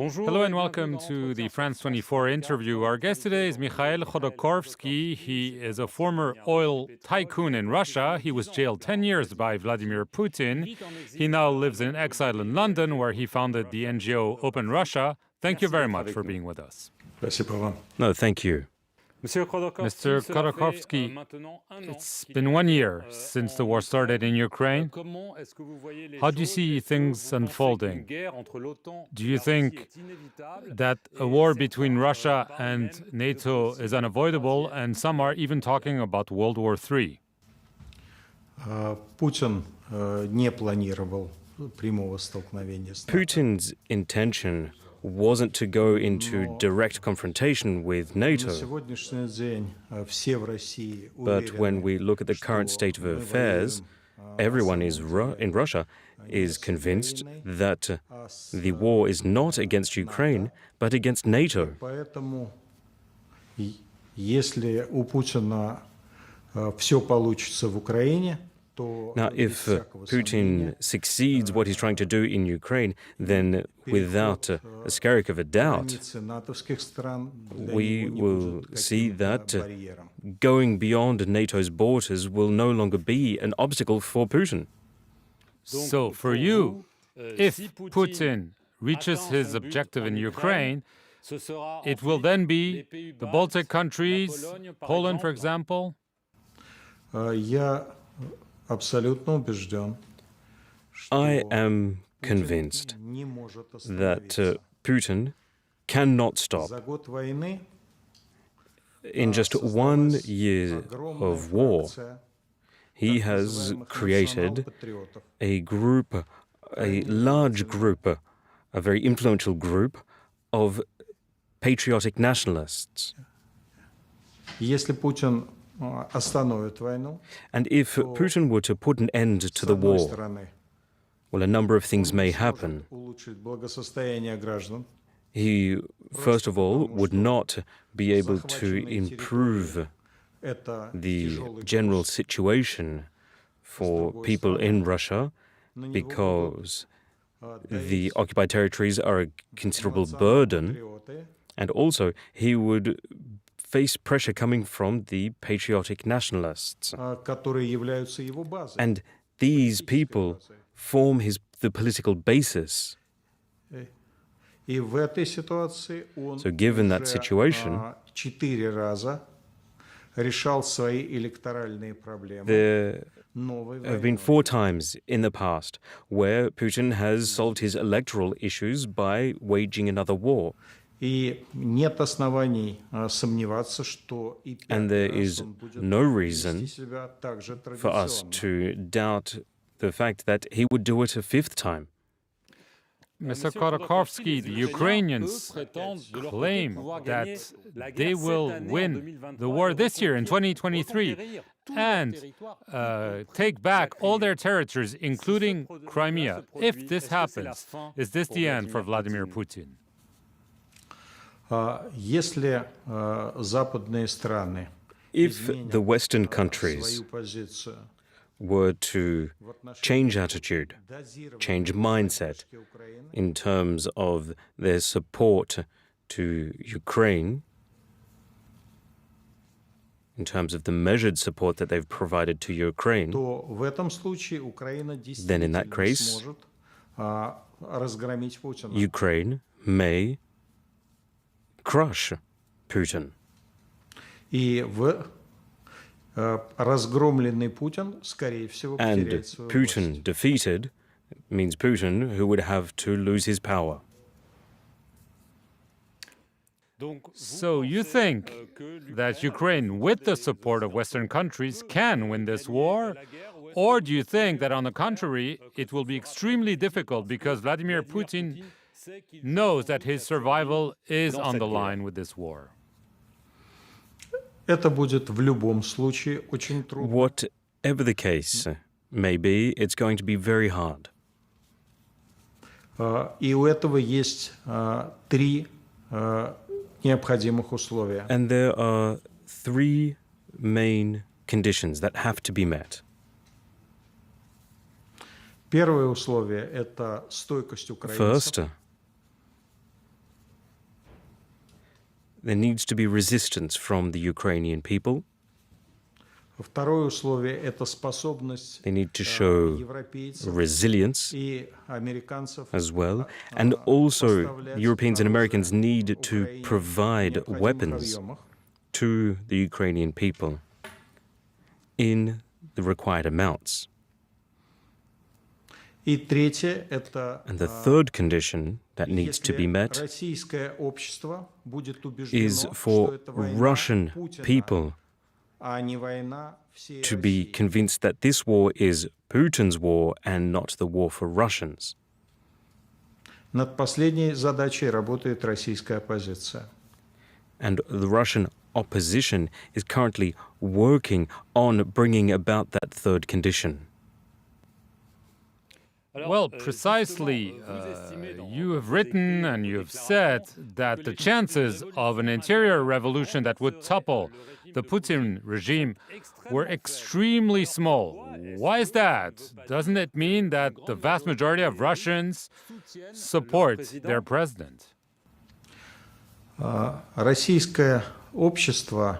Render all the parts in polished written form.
Hello and welcome to the France 24 interview. Our guest today is Mikhail Khodorkovsky. He is a former oil tycoon in Russia. He was jailed 10 years by Vladimir Putin. He now lives in exile in London, where he founded the NGO Open Russia. Thank you very much for being with us. No, thank you. Mr. Khodorkovsky, it's been 1 year since the war started in Ukraine. How do you see things unfolding? Do you think that a war between Russia and NATO is unavoidable, and some are even talking about World War III? Putin's intention wasn't to go into direct confrontation with NATO. But when we look at the current state of affairs, everyone in Russia is convinced that the war is not against Ukraine, but against NATO. Now, if Putin succeeds what he's trying to do in Ukraine, then without a skerrick of a doubt, we will see that going beyond NATO's borders will no longer be an obstacle for Putin. So for you, if Putin reaches his objective in Ukraine, it will then be the Baltic countries, Poland, for example? I am convinced that Putin cannot stop. In just 1 year of war, he has created a large group, a very influential group of patriotic nationalists. And if Putin were to put an end to the war, well, a number of things may happen. He, first of all, would not be able to improve the general situation for people in Russia, because the occupied territories are a considerable burden, and also he would face pressure coming from the patriotic nationalists. And these people form the political basis. So given that situation, there have been 4 times in the past where Putin has solved his electoral issues by waging another war. And there is no reason for us to doubt the fact that he would do it a 5th time. Mr. Khodorkovsky, the Ukrainians claim that they will win the war this year in 2023 and take back all their territories, including Crimea. If this happens, is this the end for Vladimir Putin? If the Western countries were to change attitude, change mindset in terms of their support to Ukraine, in terms of the measured support that they've provided to Ukraine, then in that case, Ukraine may crush Putin. And Putin defeated means Putin who would have to lose his power. So you think that Ukraine, with the support of Western countries, can win this war? Or do you think that, on the contrary, it will be extremely difficult because Vladimir Putin knows that his survival is on the line with this war? Whatever the case may be, it's going to be very hard. And there are 3 main conditions that have to be met. First, There needs to be resistance from the Ukrainian people. They need to show resilience as well. And also, Europeans and Americans need to provide weapons to the Ukrainian people in the required amounts. And the third condition that needs to be met is for Russian people to be convinced that this war is Putin's war and not the war for Russians. Над последней задачей работает российская оппозиция. And the Russian opposition is currently working on bringing about that third condition. Well, precisely, you have written and you have said that the chances of an interior revolution that would topple the Putin regime were extremely small. Why is that? Doesn't it mean that the vast majority of Russians support their president? Российское общество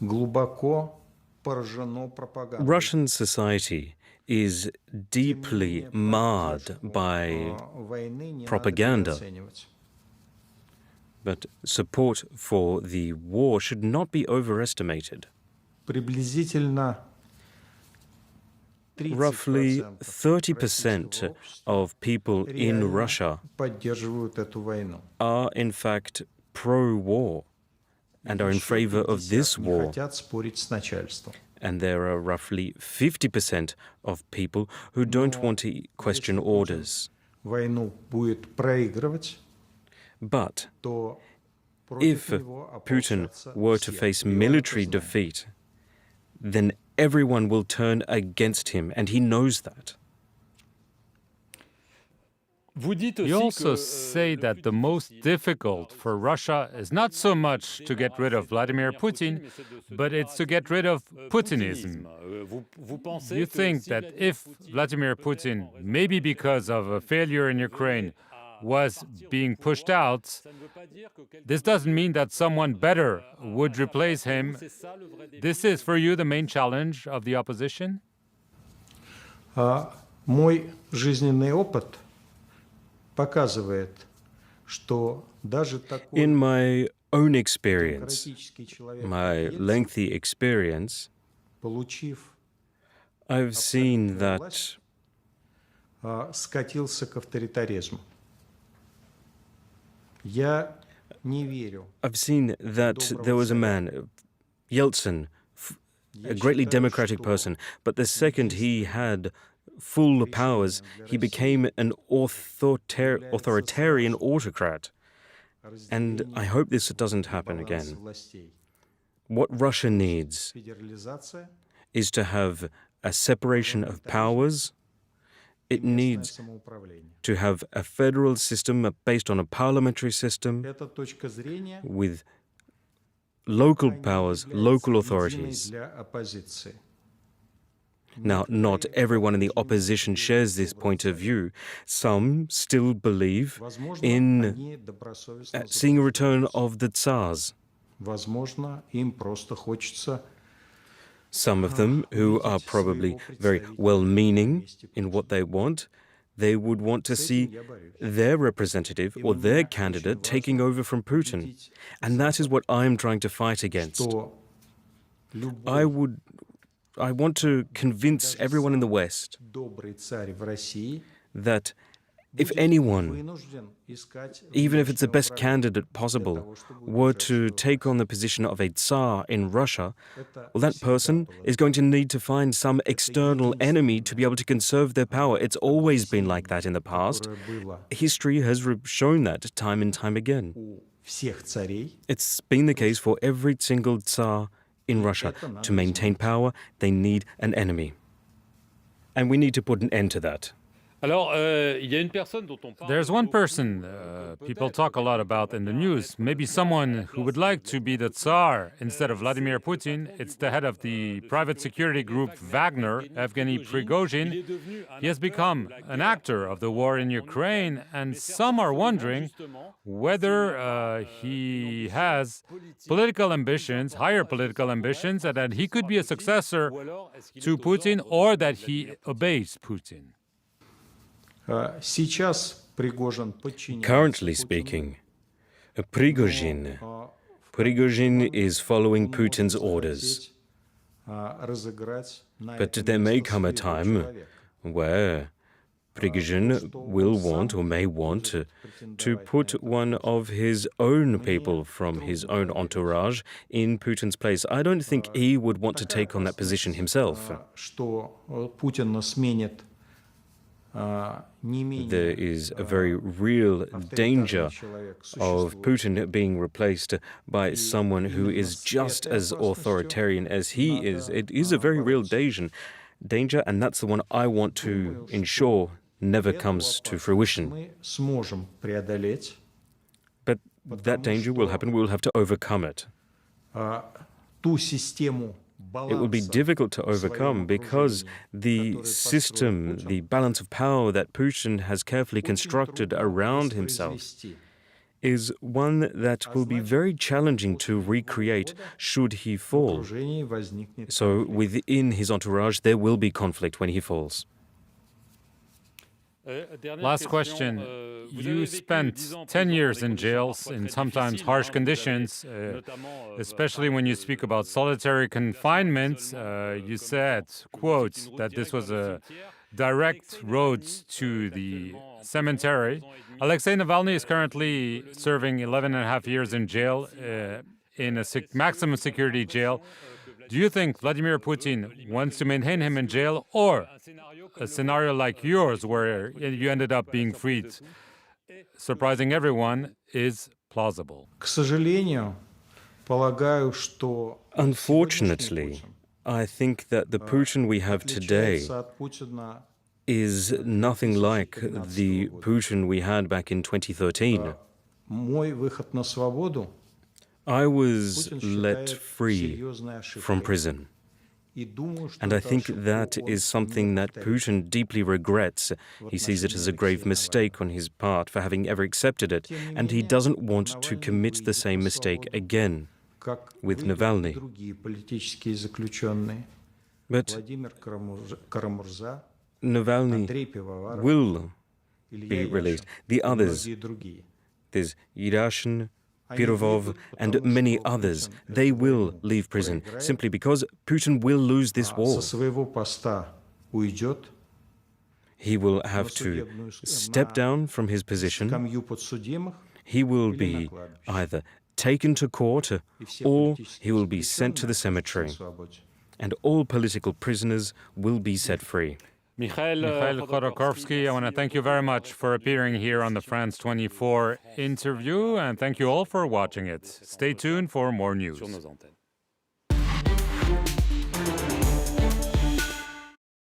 глубоко поражено пропагандой. Russian society is deeply marred by propaganda. But support for the war should not be overestimated. Roughly 30% of people in Russia are in fact pro-war and are in favor of this war. And there are roughly 50% of people who don't want to question orders. But if Putin were to face military defeat, then everyone will turn against him, and he knows that. You also say that the most difficult for Russia is not so much to get rid of Vladimir Putin, but it's to get rid of Putinism. You think that if Vladimir Putin, maybe because of a failure in Ukraine, was being pushed out, this doesn't mean that someone better would replace him. This is for you the main challenge of the opposition? Мой жизненный опыт показывает, что даже такой In my own experience, my lengthy experience, получив I've seen that скатился к авторитаризму. Я не верю. I've seen that there was a man, Yeltsin, a greatly democratic person, but the second he had full powers, he became an authoritarian autocrat. And I hope this doesn't happen again. What Russia needs is to have a separation of powers. It needs to have a federal system based on a parliamentary system with local powers, local authorities. Now, not everyone in the opposition shares this point of view. Some still believe in seeing a return of the Tsars. Some of them, who are probably very well-meaning in what they want, they would want to see their representative or their candidate taking over from Putin. And that is what I'm trying to fight against. I want to convince everyone in the West that if anyone, even if it's the best candidate possible, were to take on the position of a Tsar in Russia, well, that person is going to need to find some external enemy to be able to conserve their power. It's always been like that in the past. History has shown that time and time again. It's been the case for every single Tsar in Russia. To maintain power, they need an enemy. And we need to put an end to that. There's one person people talk a lot about in the news, maybe someone who would like to be the Tsar instead of Vladimir Putin. It's the head of the private security group Wagner, Evgeny Prigozhin. He has become an actor of the war in Ukraine, and some are wondering whether he has political ambitions, higher political ambitions, and that he could be a successor to Putin, or that he obeys Putin. Currently speaking, Prigozhin is following Putin's orders. But there may come a time where Prigozhin will want or may want to put one of his own people from his own entourage in Putin's place. I don't think he would want to take on that position himself. There is a very real danger of Putin being replaced by someone who is just as authoritarian as he is. It is a very real danger, and that's the one I want to ensure never comes to fruition. But that danger will happen. We will have to overcome it. It will be difficult to overcome because the system, the balance of power that Putin has carefully constructed around himself is one that will be very challenging to recreate should he fall. So within his entourage, there will be conflict when he falls. Last question. You spent 10 years in jails in sometimes harsh conditions, especially when you speak about solitary confinement. You said, quote, that this was a direct road to the cemetery. Alexei Navalny is currently serving 11 and a half years in jail, in a maximum security jail. Do you think Vladimir Putin wants to maintain him in jail, or a scenario like yours where you ended up being freed, surprising everyone, is plausible? Unfortunately, I think that the Putin we have today is nothing like the Putin we had back in 2013. I was let free from prison. And I think that is something that Putin deeply regrets. He sees it as a grave mistake on his part for having ever accepted it, and he doesn't want to commit the same mistake again with Navalny. But Navalny will be released. The others, there's Yashin, Pirovov, and many others, they will leave prison simply because Putin will lose this war. He will have to step down from his position. He will be either taken to court or he will be sent to the cemetery. And all political prisoners will be set free. Mikhail Khodorkovsky, I want to thank you very much for appearing here on the France 24 interview, and thank you all for watching it. Stay tuned for more news.